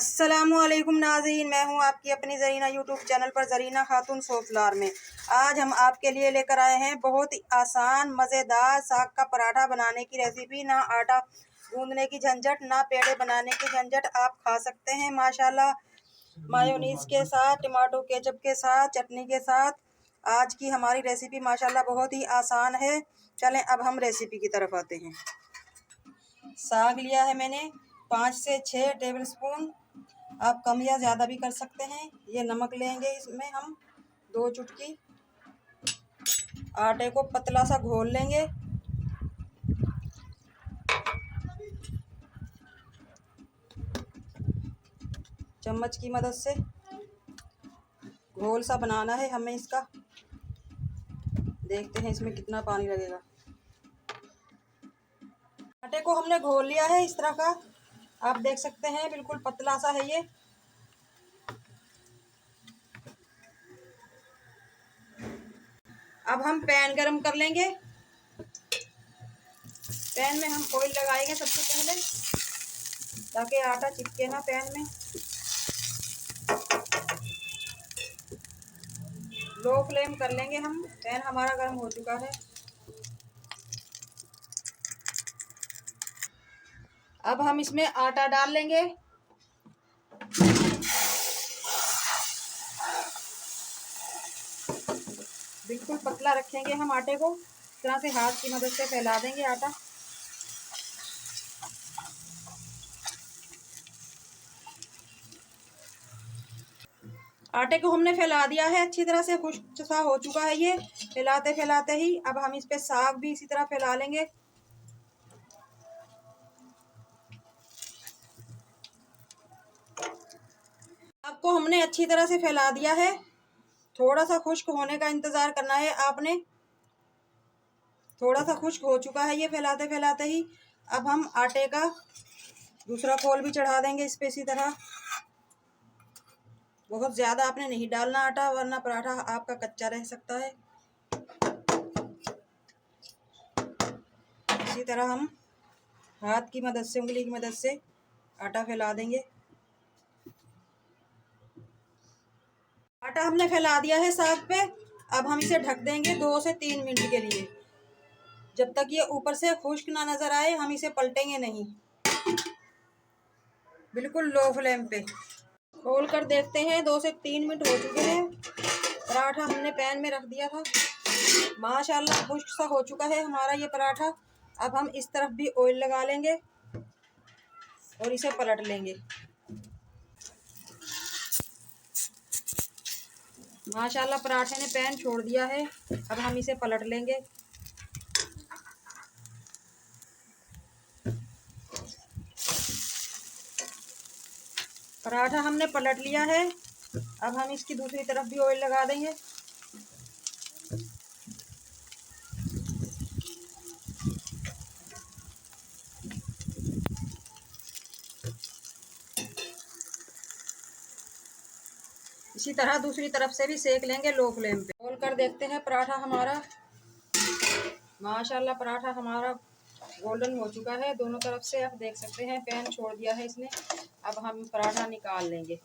अस्सलामुअलैकुम नाज़रीन, मैं हूं आपकी अपनी ज़रीना यूट्यूब चैनल पर ज़रीना खातून सोफलार में। आज हम आपके लिए लेकर आए हैं बहुत ही आसान मज़ेदार साग का पराठा बनाने की रेसिपी। ना आटा गूंदने की झंझट, ना पेड़े बनाने की झंझट। आप खा सकते हैं माशाल्लाह मायोनीज़ के साथ, टमाटो केचप के साथ, चटनी के साथ। आज की हमारी रेसिपी माशाल्लाह बहुत ही आसान है। चलें अब हम रेसिपी की तरफ आते हैं। साग लिया है मैंने 5 से 6 टेबल स्पून। आप कम या ज़्यादा भी कर सकते हैं। ये नमक लेंगे, इसमें हम 2 चुटकी। आटे को पतला सा घोल लेंगे। चम्मच की मदद से घोल सा बनाना है हमें इसका। देखते हैं इसमें कितना पानी लगेगा। आटे को हमने घोल लिया है इस तरह का, आप देख सकते हैं बिल्कुल पतला सा है ये। अब हम पैन गरम कर लेंगे। पैन में हम ऑयल लगाएंगे सबसे पहले, ताकि आटा चिपके ना पैन में। लो फ्लेम कर लेंगे हम। पैन हमारा गर्म हो चुका है। अब हम इसमें आटा डाल लेंगे। बिल्कुल पतला रखेंगे हम आटे को। इस तरह से हाथ की मदद से फैला देंगे आटा। आटे को हमने फैला दिया है, अच्छी तरह से खुश्क सा हो चुका है ये। फैलाते फैलाते ही अब हम इस पे साग भी इसी तरह फैला लेंगे। साग को हमने अच्छी तरह से फैला दिया है। थोड़ा सा खुश्क होने का इंतज़ार करना है आपने। थोड़ा सा खुश्क हो चुका है ये फैलाते फैलाते ही। अब हम आटे का दूसरा खोल भी चढ़ा देंगे इस पे इसी तरह। बहुत ज़्यादा आपने नहीं डालना आटा, वरना पराठा आपका कच्चा रह सकता है। इसी तरह हम हाथ की मदद से, उंगली की मदद से आटा फैला देंगे। आटा हमने फैला दिया है साग पे। अब हम इसे ढक देंगे 2 से 3 मिनट के लिए। जब तक ये ऊपर से खुश्क ना नज़र आए हम इसे पलटेंगे नहीं। बिल्कुल लो फ्लेम पे खोल कर देखते हैं। 2 से 3 मिनट हो चुके हैं। पराठा हमने पैन में रख दिया था। माशाल्लाह खुश्क सा हो चुका है हमारा ये पराठा। अब हम इस तरफ भी ऑयल लगा लेंगे और इसे पलट लेंगे। माशाल्लाह पराठे ने पैन छोड़ दिया है। अब हम इसे पलट लेंगे। पराठा हमने पलट लिया है। अब हम इसकी दूसरी तरफ भी ऑयल लगा देंगे। इसी तरह दूसरी तरफ से भी सेक लेंगे लो फ्लेम पे। खोल कर देखते हैं पराठा हमारा। माशाल्लाह पराठा हमारा गोल्डन हो चुका है दोनों तरफ से। आप देख सकते हैं पैन छोड़ दिया है इसने। अब हम पराठा निकाल लेंगे।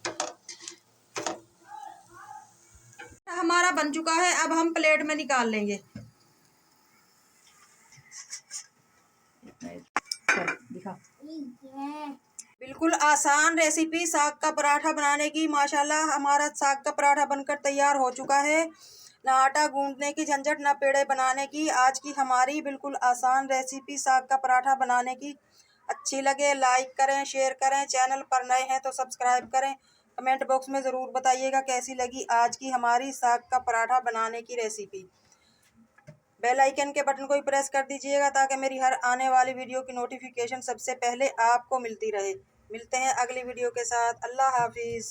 हमारा बन चुका है। अब हम प्लेट में निकाल लेंगे। दिखा। बिल्कुल आसान रेसिपी साग का पराठा बनाने की। माशाल्लाह हमारा साग का पराठा बनकर तैयार हो चुका है। ना आटा गूंदने की झंझट, ना पेड़े बनाने की। आज की हमारी बिल्कुल आसान रेसिपी साग का पराठा बनाने की अच्छी लगे लाइक करें, शेयर करें। चैनल पर नए हैं तो सब्सक्राइब करें। कमेंट बॉक्स में ज़रूर बताइएगा कैसी लगी आज की हमारी साग का पराठा बनाने की रेसिपी। बेल आइकन के बटन को भी प्रेस कर दीजिएगा, ताकि मेरी हर आने वाली वीडियो की नोटिफिकेशन सबसे पहले आपको मिलती रहे। मिलते हैं अगली वीडियो के साथ। अल्लाह हाफिज़।